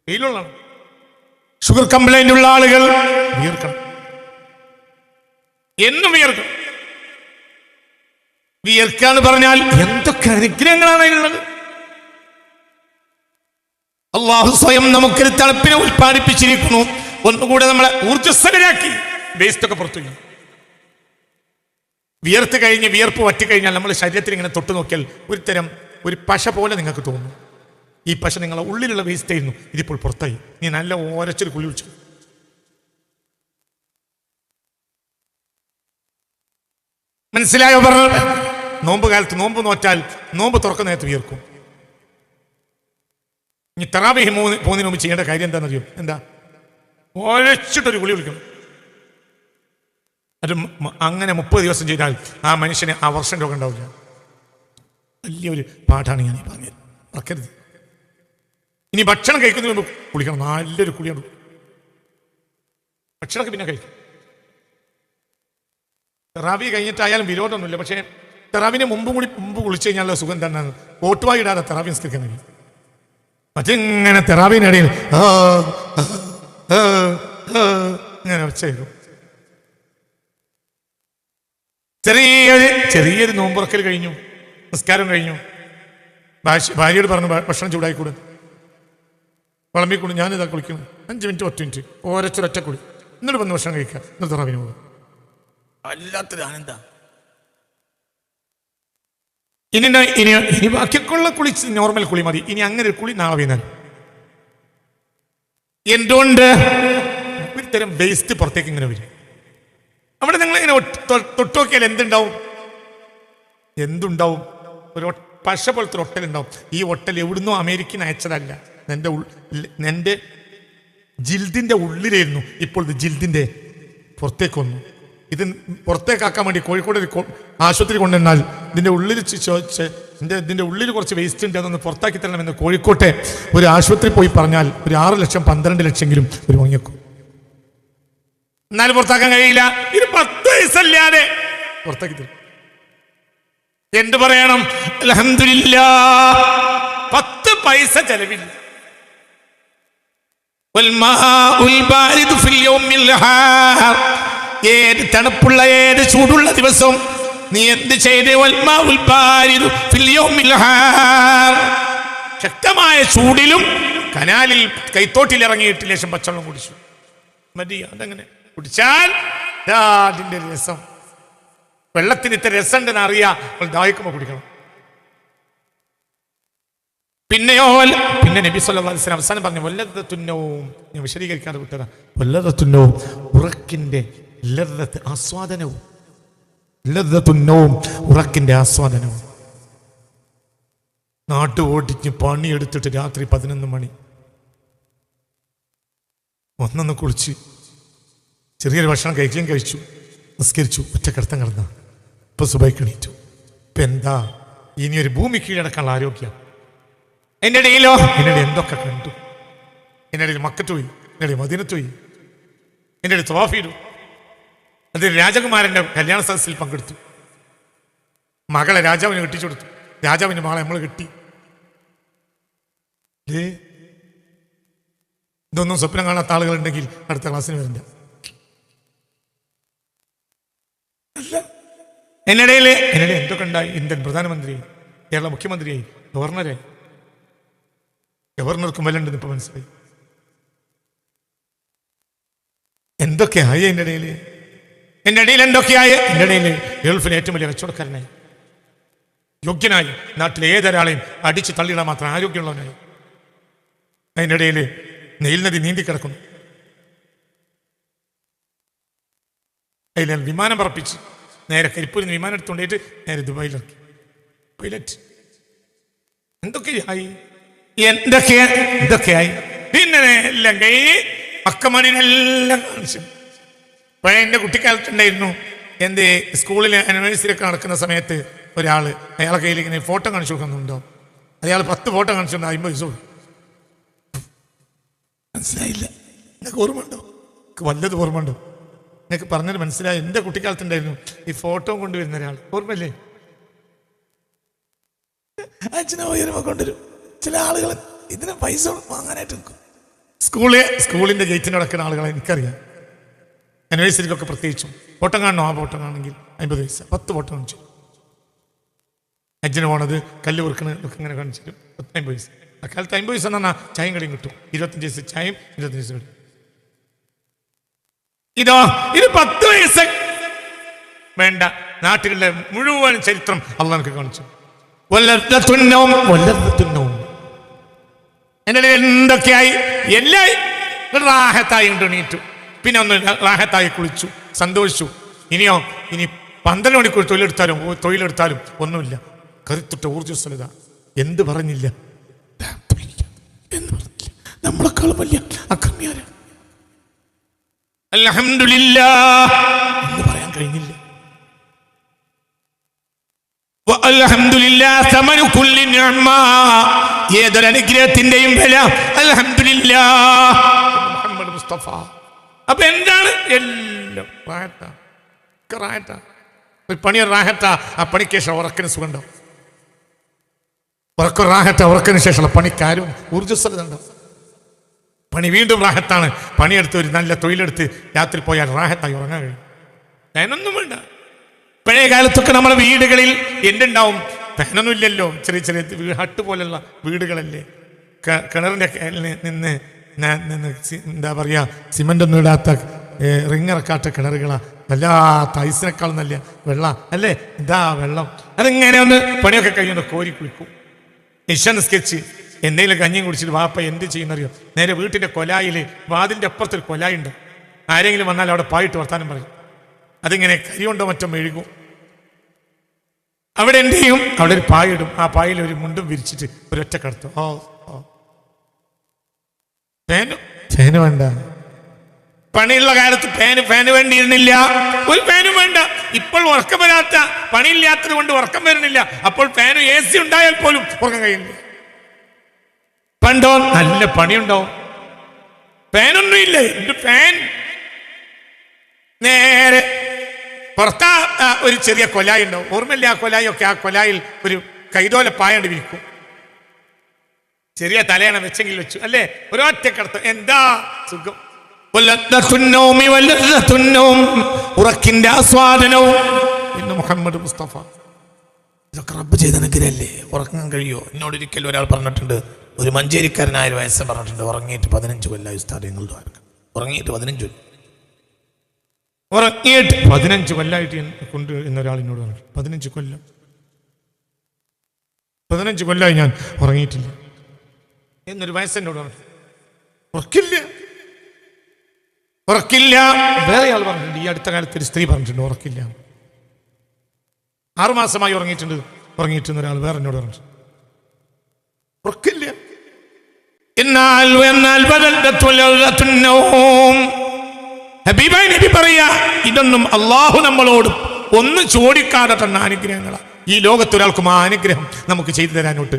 Speaker 1: വെയിലുള്ളതാണ്. ഷുഗർ കംപ്ലൈൻ്റ് ഉള്ള ആളുകൾ വിയർക്കണം, എന്നും വിയർക്കണം. വിയർക്കാന്ന് പറഞ്ഞാൽ എന്തൊക്കെ അനുഗ്രഹങ്ങളാണ് അതിനുള്ളത്. അള്ളാഹു സ്വയം നമുക്കൊരു തണുപ്പിനെ ഉൽപ്പാദിപ്പിച്ചിരിക്കുന്നു. ഒന്നുകൂടെ നമ്മളെ ഊർജ്ജസ്വലരാക്കി. വേസ്റ്റൊക്കെ പുറത്തു. വിയർത്ത് കഴിഞ്ഞ് വിയർപ്പ് വറ്റിക്കഴിഞ്ഞാൽ നമ്മുടെ ശരീരത്തിൽ ഇങ്ങനെ തൊട്ട് നോക്കിയാൽ ഒരു പശ പോലെ നിങ്ങൾക്ക് തോന്നും. ഈ പശ നിങ്ങളെ ഉള്ളിലുള്ള വേസ്റ്റ് ആയിരുന്നു, ഇതിപ്പോൾ പുറത്തായി. നീ നല്ല ഓരച്ചൊരു കുളി വിളിച്ചു. മനസ്സിലായോ പറഞ്ഞത്? നോമ്പ് കാലത്ത് നോമ്പ് നോറ്റാൽ നോമ്പ് തുറക്കുന്ന നേരത്ത് വിയർക്കും. ഇനി തറാവീഹ് പോകുന്നതിന് മുമ്പ് ചെയ്യേണ്ട കാര്യം എന്താണെന്നറിയോ? എന്താ? ഒരച്ചിട്ടൊരു കുളി വിളിക്കണം. അത് അങ്ങനെ 30 ദിവസം ചെയ്താൽ ആ മനുഷ്യന് ആ വർഷം രോഗം ഉണ്ടാവില്ല. വലിയൊരു പാഠാണ് ഞാൻ ഈ പറഞ്ഞത്, മറക്കരുത്. ഇനി ഭക്ഷണം കഴിക്കുന്നതിന് മുമ്പ് കുളിക്കണം, നല്ലൊരു കുളിയാണ്. ഭക്ഷണമൊക്കെ പിന്നെ കഴിക്കും. തെറാവി കഴിഞ്ഞിട്ടായാലും വിരോധമൊന്നുമില്ല, പക്ഷേ തെറാവിന് മുമ്പ് കുളിച്ചു കഴിഞ്ഞാലുള്ള സുഖം തന്നെയാണ്. ഓട്ടുവായി ഇടാതെ തെറാവി നിസ്കരിക്കാൻ കഴിയും. മറ്റിങ്ങനെ തെറാവിനിടയിൽ ഇങ്ങനെ വെച്ചേക്കും. ചെറിയൊരു നോമ്പുറക്കൽ കഴിഞ്ഞു, നിസ്കാരം കഴിഞ്ഞു. ഭാര്യയോട് പറഞ്ഞു ഭക്ഷണം ചൂടായിക്കൂടെ, വിളമ്പിക്കൂടെ. ഞാനിതാ കുളിക്കുന്നു. 5 മിനിറ്റ് 10 മിനിറ്റ് ഒരൊറ്റ കുളി, എന്നിട്ട് വന്ന് ഭക്ഷണം കഴിക്കാം, എന്നിട്ട് തെറാവിന് പോകും. വല്ലാത്തൊരു ആനന്ദ. ഇനി ഇനി ഇനി ബാക്കിയൊക്കെയുള്ള കുളി നോർമൽ കുളി മതി. ഇനി അങ്ങനെ ഒരു കുളി നാളെ വൈകുന്നേരം. എന്തുകൊണ്ട്? ഒരു തരം വേസ്റ്റ് പുറത്തേക്ക് ഇങ്ങനെ വരും. അവിടെ നിങ്ങൾ ഇങ്ങനെ തൊട്ട് നോക്കിയാൽ എന്തുണ്ടാവും? ഒരു പശ പോലത്തെ ഒരു ഒട്ടലുണ്ടാവും. ഈ ഒട്ടൽ എവിടുന്നോ അമേരിക്കൻ അയച്ചതല്ല, എൻ്റെ ജിൽദിന്റെ ഉള്ളിലായിരുന്നു. ഇപ്പോൾ ഇത് ജിൽദിന്റെ പുറത്തേക്ക് വന്നു. ഇത് പുറത്തേക്കാക്കാൻ വേണ്ടി കോഴിക്കോട് ഒരു ആശുപത്രി കൊണ്ടുവന്നാൽ ഇതിന്റെ ഉള്ളിൽ ചോദിച്ച് ഇതിന്റെ ഉള്ളിൽ കുറച്ച് വേസ്റ്റ് ഉണ്ട്, അതൊന്ന് പുറത്താക്കി തരണമെന്ന് കോഴിക്കോട്ടെ ഒരു ആശുപത്രി പോയി പറഞ്ഞാൽ ഒരു 6 ലക്ഷം 12 ലക്ഷമെങ്കിലും ഒരു വാങ്ങിയേക്കും. എന്നാലും പുറത്താക്കാൻ കഴിയില്ല. ഇത് 10 വയസ്സല്ലാതെ പുറത്താക്കി തരും. എന്ത് പറയണം? അൽഹംദുലില്ലാഹ്, 10 പൈസ ചെലവില്ല. ഏത് തണുപ്പുള്ള ഏത് ചൂടുള്ള ദിവസം നീ എന്ത് ചെയ്ത്? ശക്തമായ ചൂടിലും കനാലിൽ കൈത്തോട്ടിൽ ഇറങ്ങിയിട്ട് ലേശം പച്ചവെള്ളം കുടിച്ചു മതി. അതങ്ങനെ കുടിച്ചാൽ അതിന്റെ രസം, വെള്ളത്തിന് ഇത്ര രസം ഉണ്ടെന്ന് അറിയാം. ദാഹിക്കുമ്പോൾ കുടിക്കണം. പിന്നെ നബി സല്ലല്ലാഹു അലൈഹി വസല്ലം അവസാനം പറഞ്ഞു, വല്ലദത്തുന്നവും, ഞാൻ വിശദീകരിക്കാതെ വിട്ടതാ, വല്ലദത്തുന്നവും, ഉറക്കിന്റെ ലദ്ദത്ത്, ആസ്വാദനവും. ലദ്ദത്തുന്നവും, ഉറക്കിന്റെ ആസ്വാദനവും. നാട്ടു ഓടിച്ച് പണിയെടുത്തിട്ട് രാത്രി 11 മണി ഒന്നൊന്ന് കുളിച്ച് ചെറിയൊരു ഭക്ഷണം കഴിച്ചു, നിസ്കരിച്ചു, ഒറ്റക്കിടത്തം കിടന്ന ഇപ്പൊ സുബൈക്ക് എണീറ്റു. ഇപ്പൊ എന്താ ഇനി ഒരു ഭൂമി കീഴടക്കാനുള്ള ആരോഗ്യം. എൻ്റെ ഇടയിലോ എന്തൊക്കെ കണ്ടു. എൻ്റെ ഇടയിൽ മക്കത്ത് പോയി, എൻ്റെ ഇടയിൽ മദീനത്ത് പോയി, എൻ്റെ ഇടയിൽ തവാഫ് ചെയ്തു. അത് രാജകുമാരൻ്റെ കല്യാണ സദസ്സിൽ പങ്കെടുത്തു. മകളെ രാജാവിന് കെട്ടിച്ചു കൊടുത്തു. രാജാവിൻ്റെ മകളെ നമ്മൾ കെട്ടി. ഇതൊന്നും സ്വപ്നം കാണാത്ത ആളുകളുണ്ടെങ്കിൽ അടുത്ത ക്ലാസ്സിന് വരണ്ട. എന്നിടയിൽ എന്തൊക്കെ ഉണ്ടായി? ഇന്ത്യൻ പ്രധാനമന്ത്രിയായി, കേരള മുഖ്യമന്ത്രിയായി, ഗവർണർക്കും വല്ലണ്ടെന്ന് ഇപ്പൊ മനസ്സിലായി. എന്തൊക്കെയായി എൻ്റെ ഇടയിൽ എന്തൊക്കെയായി? എൻ്റെ ഇടയിൽ ഗൾഫിലെ ഏറ്റവും വലിയ കച്ചവടക്കാരനായി, യോഗ്യനായി, നാട്ടിലെ ഏതൊരാളെയും അടിച്ച് തള്ളിയിടാൻ മാത്രം ആരോഗ്യമുള്ളവനായി. അതിൻ്റെ ഇടയിൽ നെയിൽ നദി നീന്തിക്കിടക്കുന്നു. അതിൽ വിമാനം പറപ്പിച്ച് നേരെ കരിപ്പൂരിൽ നിന്ന് വിമാനം എടുത്തുകൊണ്ടിട്ട് നേരെ ദുബായിലിറക്കി. പൈലറ്റ്. എന്തൊക്കെയായി? പിന്നെ എല്ലാം കഴിഞ്ഞ് അക്കമണിനെല്ലാം കാണിച്ചു. പഴയ എൻ്റെ കുട്ടിക്കാലത്തുണ്ടായിരുന്നു, എൻ്റെ സ്കൂളിൽ ആനിവേഴ്സറി ഒക്കെ നടക്കുന്ന സമയത്ത് ഒരാൾ അയാളെ കയ്യിൽ ഇങ്ങനെ ഫോട്ടോ കാണിച്ചു കൊടുക്കുന്നുണ്ടോ? അയാൾ 10 ഫോട്ടോ കാണിച്ചുകൊണ്ട് 50 പൈസ കൊടുക്കും. മനസ്സിലായില്ല? നിങ്ങൾക്ക് ഓർമ്മയുണ്ടോ? വല്ലത് ഓർമ്മയുണ്ടോ? നിങ്ങൾക്ക് പറഞ്ഞത് മനസ്സിലായി? എൻ്റെ കുട്ടിക്കാലത്തുണ്ടായിരുന്നു ഈ ഫോട്ടോ കൊണ്ടുവരുന്ന ഒരാൾ, ഓർമ്മയില്ലേ? അച്ഛനെ ഉയരുമ്പോൾ കൊണ്ടുവരും. ചില ആളുകൾ ഇതിന് പൈസ വാങ്ങാനായിട്ട് നിൽക്കും. സ്കൂളിൻ്റെ ഗേറ്റിന് നടക്കുന്ന ആളുകളെ എനിക്കറിയാം. ആനിവേഴ്സറിക്കൊക്കെ പ്രത്യേകിച്ചും ഫോട്ടോ കാണണോ? ആ ഫോട്ടോ ആണെങ്കിൽ 50 പൈസ, 10 ഫോട്ടോ കാണിച്ചു. അച്ഛന് പോണത് കല്ല് കുറുക്കണൊക്കെ ഇങ്ങനെ കാണിച്ചു തരും, 50 പൈസ. അക്കാലത്ത് 50 പൈസ എന്ന് പറഞ്ഞാൽ ചായയും കടിയും കിട്ടും. 25 പൈസ ചായയും 25 പൈസ കടിയും. ഇത് 10 പൈസ വേണ്ട. നാട്ടിലെ മുഴുവൻ ചരിത്രം അള്ളാഹ് എനിക്ക് കാണിച്ചു. എന്തൊക്കെയായി? എല്ലാം റാഹത്തായി എണീറ്റു. പിന്നെ ഒന്ന് റാഹത്തായി കുളിച്ചു, സന്തോഷിച്ചു. ഇനി 12 മണിക്കൂർ തൊഴിലെടുത്താലും ഒന്നുമില്ല. കരുത്തുറ്റ ഊർജ്ജസ്വലത. എന്ത് പറഞ്ഞില്ല? നമ്മളെക്കാളും വലിയ അക്രമിയാരാ? അൽഹംദുലില്ലാഹ് എന്ന് പറയാൻ കഴിഞ്ഞില്ല. അൽഹംദുലില്ലാഹ് സമനു കുല്ലി നിഅമ, ഏതൊരു അനുഗ്രഹത്തിന്റെയും വില അൽഹംദുലില്ലാഹ്. മുഹമ്മദ് മുസ്തഫ. അപ്പൊ എന്താണ്? എല്ലാം റാഹത്താ. ഒരു പണി റാഹത്താ, ആ പണിക്ക് ശേഷം ഉറക്കിന് സുഖമുണ്ടാവും. ഉറക്കിന് ശേഷമുള്ള പണിക്കാരും ഊർജ്ജസ്വലത ഉണ്ടാവും. പണി വീണ്ടും റാഹത്താണ്. പണിയെടുത്ത് ഒരു നല്ല തൊഴിലെടുത്ത് രാത്രി പോയാൽ റാഹത്തായി ഉറങ്ങാൻ കഴിയും. ഫാനൊന്നും വേണ്ട. പഴയ കാലത്തൊക്കെ നമ്മുടെ വീടുകളിൽ എന്തുണ്ടാവും? ഫാനൊന്നും ഇല്ലല്ലോ. ചെറിയ ചെറിയ ഹട്ട് പോലുള്ള വീടുകളല്ലേ. കിണറിൻ്റെ നിന്ന് എന്താ പറയുക, സിമെൻ്റ് ഒന്നും ഇടാത്ത റിങ്ങിറക്കാത്ത കിണറുകളാണ് വല്ലാത്ത ഐസിനേക്കാളും നല്ല വെള്ളം അല്ലേ, ഇതാ വെള്ളം. അതിങ്ങനെ ഒന്ന് പണിയൊക്കെ കഴിഞ്ഞൊന്ന് കോരി കുളിക്കും. ഇശ നിസ്കരിച്ച് എന്തെങ്കിലും കഞ്ഞിയും കുടിച്ചിട്ട് വാപ്പ എന്ത് ചെയ്യുന്നറിയോ, നേരെ വീട്ടിൻ്റെ കൊലായിൽ വാതിലിൻ്റെ അപ്പുറത്തൊരു കൊലായുണ്ട്. ആരെങ്കിലും വന്നാൽ അവിടെ പായിട്ട് വർത്താനം പറയും. അതിങ്ങനെ കരി കൊണ്ടോ മറ്റോ മെഴുകും. അവിടെ എന്ത് ചെയ്യും, അവിടെ ഒരു പായിടും. ആ പായിൽ ഒരു മുണ്ടും വിരിച്ചിട്ട് ഒരൊറ്റ കടത്തും. ഫാന് വേണ്ട. പണിയുള്ള കാലത്ത് ഫാന് വേണ്ടിയിരുന്നില്ല, ഒരു ഫാനും വേണ്ട. ഇപ്പോൾ ഉറക്കം വരാത്ത, പണിയില്ലാത്തത് കൊണ്ട് ഉറക്കം വരുന്നില്ല. അപ്പോൾ ഫാനും AC ഉണ്ടായാൽ പോലും ഉറക്കം കഴിയുന്നില്ല. പണ്ടോ നല്ല പണിയുണ്ടാവും, ഫാനൊന്നും ഇല്ല. ഫാൻ നേരെ പുറത്താ ഒരു ചെറിയ കൊലായി ഉണ്ടാവും, ഓർമ്മയില്ല? ആ കൊലായൊക്കെ, ആ കൊലായിൽ ഒരു കൈതോല പായണ്ട് വിരിക്കും. ചെറിയ തലയണ വെച്ചെങ്കിൽ വെച്ചു അല്ലേ, ഒരൊറ്റ കടത്ത്. എന്താ സുഖം! ഉറക്കിന്റെ ആസ്വാദനവും. ഇന്ന് മുഹമ്മദ് മുസ്തഫ ഇതൊക്കെ റബ്ബ് ചെയ്ത അനുഗ്രഹമല്ലേ. ഉറങ്ങാൻ കഴിയോ? എന്നോട് ഒരിക്കലും ഒരാൾ പറഞ്ഞിട്ടുണ്ട്, ഒരു മഞ്ചേരിക്കാരനായ വയസ്സ് പറഞ്ഞിട്ടുണ്ട്, ഉറങ്ങിയിട്ട് 15 കൊല്ലം ഉസ്താദേ നിങ്ങളുടെ ഉറങ്ങിയിട്ട് 15 ഉറങ്ങിയിട്ട് 15 കൊല്ലമായിട്ട് കൊണ്ട് എന്നൊരാൾ എന്നോട് പറഞ്ഞു. 15 കൊല്ലമായി ഞാൻ ഉറങ്ങിയിട്ടില്ല എന്നൊരു വയസ്സെന്നോട് പറഞ്ഞു. ഉറക്കില്ല. വേറെ ആൾ പറഞ്ഞിട്ടുണ്ട്, ഈ അടുത്ത കാലത്ത് ഒരു സ്ത്രീ പറഞ്ഞിട്ടുണ്ട് ഉറക്കില്ല. 6 മാസമായി ഉറങ്ങിയിട്ടെന്ന് ഒരാൾ വേറെ എന്നോട് പറഞ്ഞു. ഉറക്കില്ല. എന്നാൽ ഹബീബായ നബി പറയാ, ഇതൊന്നും അള്ളാഹു നമ്മളോട് ഒന്നും ചോദിക്കാതെ തന്ന അനുഗ്രഹങ്ങളാണ്. ഈ ലോകത്തൊരാൾക്കും ആ അനുഗ്രഹം നമുക്ക് ചെയ്തു തരാനോട്ട്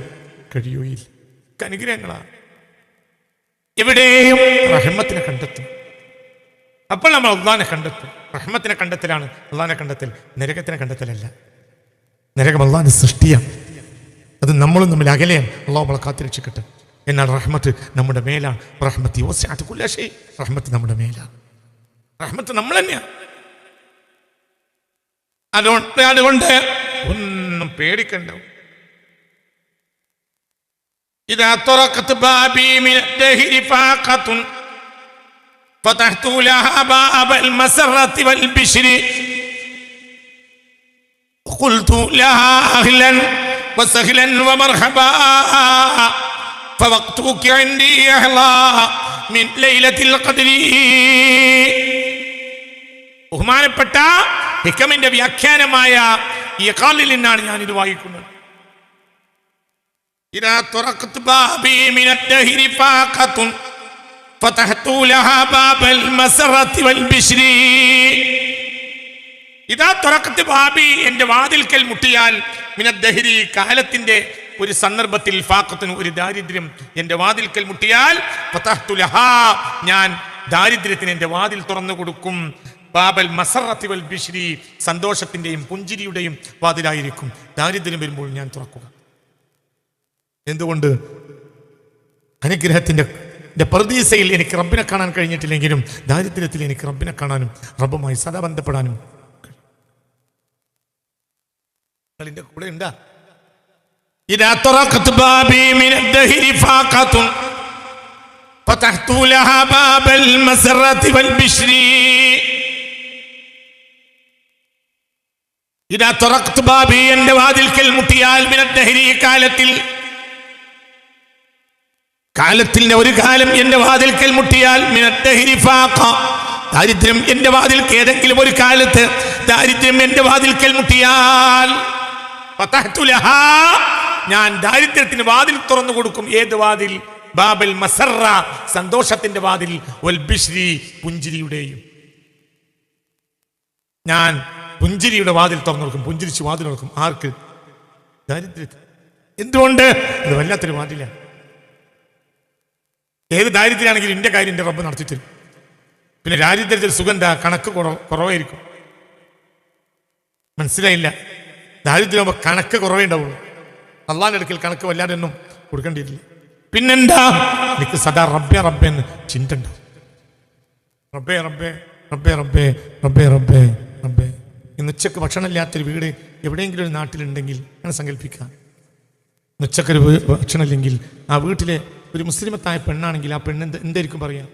Speaker 1: കഴിയുകയില്ല. അനുഗ്രഹങ്ങളാണ്. എവിടെയും റഹ്മത്തിനെ കണ്ടെത്തും. അപ്പോൾ നമ്മൾ അള്ളാഹിനെ കണ്ടെത്തും. റഹ്മത്തിനെ കണ്ടെത്തലാണ് അള്ളാഹിനെ കണ്ടെത്തൽ, നരകത്തിനെ കണ്ടെത്തലല്ല. നരകം അള്ളാഹിന്റെ സൃഷ്ടിയാണ്, അത് നമ്മളും തമ്മിൽ അകലെയാണ്. അള്ളാഹു നമ്മളെ കാത്തിരക്ഷിക്കട്ടെ. എന്നാൽ റഹ്മത്ത് നമ്മുടെ മേലാണ്. റഹ്മത്ത് റഹ്മത്ത് നമ്മുടെ മേലാണ്. റഹ്മത്ത് നമ്മൾ തന്നെയാണ്. അതുകൊണ്ട് ഒന്നും പേടിക്കണ്ട. إذا طرقت بابي من الدهر فاقة فتحت لها باب المسرة والبشر قلت لها أهلا وسهلا ومرحبا فوقتك عندي أحلى من ليلة القدر. ബഹുമാനപ്പെട്ട ഹിക്കമിന്റെ വ്യാഖ്യാനമായ ഈ ഖാലിൽ നിന്നാണ് ഞാൻ ഇത് വായിക്കുന്നത്. إذا طرقت بابي من الدهر فاقة فتحت لها باب المسرة والبشر. إذا طرقت بابي എൻ്റെ വാതിൽക്കൽ മുട്ടിയാൽ മിനദ്ദഹരി കാലത്തിന്റെ ഒരു സന്ദർഭത്തിൽ ഫാഖത്തുൻ ഒരു ദാരിദ്ര്യം എൻ്റെ വാതിൽക്കൽ മുട്ടിയാൽ ഫതഹ്തു ലഹാ ഞാൻ ദാരിദ്ര്യത്തിന് എൻ്റെ വാതിൽ തുറന്നു കൊടുക്കും. ബാബൽ മസറത്തി വൽ ബിശ്രി സന്തോഷത്തിന്റെയും പുഞ്ചിരിയുടെയും വാതിലായിരിക്കും ദാരിദ്ര്യം വരുമ്പോൾ ഞാൻ തുറക്കുക. എന്തുകൊണ്ട്? അനുഗ്രഹത്തിന്റെ പർദീസയിൽ എനിക്ക് റബ്ബിനെ കാണാൻ കഴിഞ്ഞിട്ടില്ലെങ്കിലും ദാരിദ്ര്യത്തിൽ എനിക്ക് റബ്ബിനെ കാണാനും റബ്ബുമായി സദാ ബന്ധപ്പെടാനും നിങ്ങളുടെ കൂടെ ഉണ്ടാ. إذا طرقت بابي من الدهر فاقة فتحت لها باب المسرة والبشر. إذا طرقت بابي എൻ്റെ വാതിൽക്കൽ മുട്ടിയാൽ من الدهر കാലത്തിന്റെ ഒരു കാലം എൻ്റെ വാതിൽക്കൽ മുട്ടിയാൽ من الدهر فاقة ദാരിദ്ര്യം എൻ്റെ വാതിൽക്ക് ഏതെങ്കിലും ഒരു കാലത്ത് ദാരിദ്ര്യം എൻ്റെ വാതിൽക്കൽ മുട്ടിയാൽ ഫതഹ്തു ലഹാ ഞാൻ ദാരിദ്ര്യത്തിന് വാതിൽ തുറന്നു കൊടുക്കും. ഏത് വാതിൽ? ബാബൽ മസറ സന്തോഷത്തിന്റെ വാതിൽ, വൽ ബിശ്രി പുഞ്ചിരിയുടെയും. ഞാൻ പുഞ്ചിരിയുടെ വാതിൽ തുറന്നു കൊടുക്കും, പുഞ്ചിരിച്ച് വാതിൽ കൊടുക്കും. ആർക്ക്? ദാരിദ്ര്യത്തിൽ. എന്തുകൊണ്ട്? അത് വല്ലാത്തൊരു വാതിലാണ്. ഏത് ദാരിദ്ര്യമാണെങ്കിലും എൻ്റെ കാര്യം എൻ്റെ റബ്ബ് നടത്തി തരും. പിന്നെ ദാരിദ്ര്യത്തിൽ സുഗന്ധ കണക്ക് കുറവായിരിക്കും. മനസ്സിലായില്ല? ദാരിദ്ര്യം കണക്ക് കുറവേ ഉണ്ടാവുള്ളൂ. അള്ളാഹിന്റെ അടുക്കൽ കണക്ക് വല്ലാതെ ഒന്നും കൊടുക്കേണ്ടിയിട്ടില്ല. പിന്നെന്താ? എനിക്ക് സദാ റബ്ബേ റബ്ബേ എന്ന് ചിന്ത ഉണ്ടാവും. റബ്ബേ റബ്ബേ റബ്ബേ റബ്ബേ റബ്ബേ റബ്ബേ റബ്ബേ. ഇന്ന് ഉച്ചക്ക് ഭക്ഷണമില്ലാത്തൊരു വീട് എവിടെയെങ്കിലും ഒരു നാട്ടിലുണ്ടെങ്കിൽ അങ്ങനെ സങ്കല്പിക്കാം. ഉച്ചക്കൊരു ഭക്ഷണമില്ലെങ്കിൽ ആ വീട്ടിലെ ഒരു മുസ്ലിമത്തായ പെണ്ണാണെങ്കിൽ ആ പെണ്ണ് എന്തായിരിക്കും പറയാ?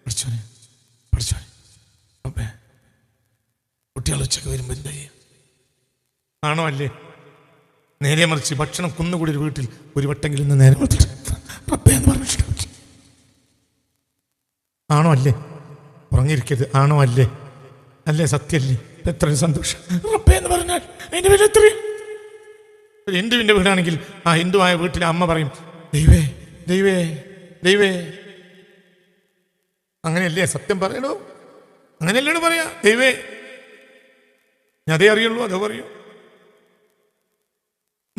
Speaker 1: പഠിച്ചോനെ പഠിച്ചോനെ അപ്പേ കുട്ടികൾ ഉച്ചക്ക് വരുമ്പോൾ എന്താ ചെയ്യുക? ആണോ അല്ലേ? നേരെ മറിച്ച് ഭക്ഷണം കുന്നുകൂടി ഒരു വീട്ടിൽ ഒരു വട്ടെങ്കിലും നിന്ന് നേരെ റബ്ബേ എന്ന് പറഞ്ഞിട്ട് ആണോ അല്ലേ? ഉറങ്ങിയിരിക്കരുത്. ആണോ അല്ലേ? അല്ലേ? സത്യല്ലേ? എത്ര സന്തോഷം റബ്ബേ എന്ന് പറഞ്ഞാൽ അതിൻ്റെ പേര് എത്രയും. ഒരു ഹിന്ദുവിൻ്റെ വീടാണെങ്കിൽ ആ ഹിന്ദുവായ വീട്ടിലെ അമ്മ പറയും ദൈവേ ദൈവേ ദൈവേ. അങ്ങനെയല്ലേ സത്യം പറയണോ? അങ്ങനെയല്ലാണ് പറയാ ദൈവേ. ഞാൻ അതേ അറിയുള്ളൂ, അതോ പറയൂ.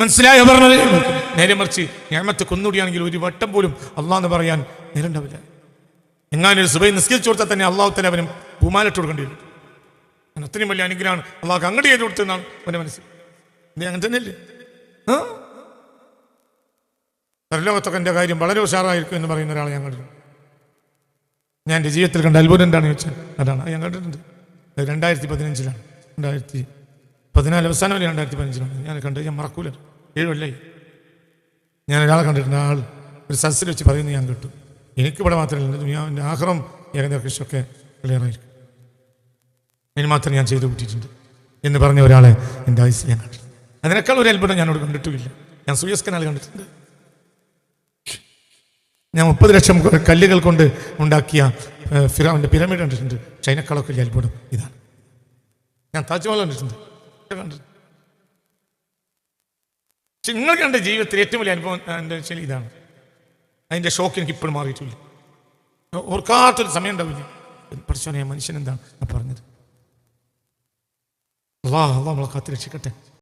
Speaker 1: മനസ്സിലായോ പറഞ്ഞത്? നേരെ മറിച്ച് ഞാമത്ത് കൊന്നുകൂടിയാണെങ്കിൽ ഒരു വട്ടം പോലും അള്ളാഹ് എന്ന് പറയാൻ നേരണ്ടാവില്ല. എങ്ങാനൊരു സുബൈ നിസ്കരിച്ചു കൊടുത്താൽ തന്നെ അള്ളാഹു തന്നെ അവനും പൂമാലിട്ട് കൊടുക്കേണ്ടി വരും. അങ്ങനെ അത്രയും വലിയ അനുഗ്രഹമാണ് അള്ളാഹ് അങ്ങോട്ട് ചെയ്ത് കൊടുത്തതെന്നാണ് അവൻ്റെ മനസ്സിൽ. നീ അങ്ങനെ തന്നെയല്ലേ? പരലോകത്തൊക്കെ എൻ്റെ കാര്യം വളരെ ഉഷാറായിരിക്കും എന്ന് പറയുന്ന ഒരാളെ ഞാൻ കണ്ടിട്ടുണ്ട്. ഞാൻ എൻ്റെ ജീവിതത്തിൽ കണ്ട അത്ഭുതം എന്താണെന്ന് ചോദിച്ചാൽ അതാണ്. ഞാൻ കണ്ടിട്ടുണ്ട്. 2015 2014 അവസാനം വരെ 2015 ഞാൻ കണ്ടത്. ഞാൻ മറക്കൂല. 7 കൊല്ലമായി. ഞാൻ ഒരാളെ കണ്ടിട്ടുണ്ട്. ആൾ ഒരു സദസ്സിൽ വെച്ച് പറയുന്നത് ഞാൻ കേട്ടു. എനിക്കിവിടെ മാത്രമല്ല, എൻ്റെ ആഹ്റം ഏകദേശമൊക്കെ ക്ലിയറായിരിക്കും. അതിന് മാത്രം ഞാൻ ചെയ്തു കൂട്ടിയിട്ടുണ്ട് എന്ന് പറഞ്ഞ ഒരാളെ എൻ്റെ ആയുസ്സിൽ ഞാൻ കണ്ടിട്ടുണ്ട്. അതിനേക്കാൾ ഒരു അത്ഭുതം ഞാനോട് കണ്ടിട്ടുമില്ല. ഞാൻ സൂയസ് കനാൽ കണ്ടിട്ടുണ്ട്. ഞാൻ 30 ലക്ഷം കല്ലുകൾ കൊണ്ട് ഉണ്ടാക്കിയ ഫിറൗന്റെ പിരമിഡ് കണ്ടിട്ടുണ്ട്. ചൈനക്കാളൊക്കെ വലിയ അത്ഭുതം ഇതാണ്. ഞാൻ താജ്മഹൽ കണ്ടിട്ടുണ്ട്. നിങ്ങൾ കണ്ട ജീവിതത്തിൽ ഏറ്റവും വലിയ അനുഭവം എൻ്റെ വെച്ചാൽ ഇതാണ്. അതിൻ്റെ ഷോക്ക് എനിക്ക് ഇപ്പോഴും മാറിയിട്ടില്ല. ഓർക്കാത്തൊരു സമയം ഉണ്ടാവില്ല. പഠിച്ചോനെ മനുഷ്യൻ എന്താണ് പറഞ്ഞത്. അള്ളാഹ് നമ്മളെ കാത്ത് രക്ഷിക്കട്ടെ.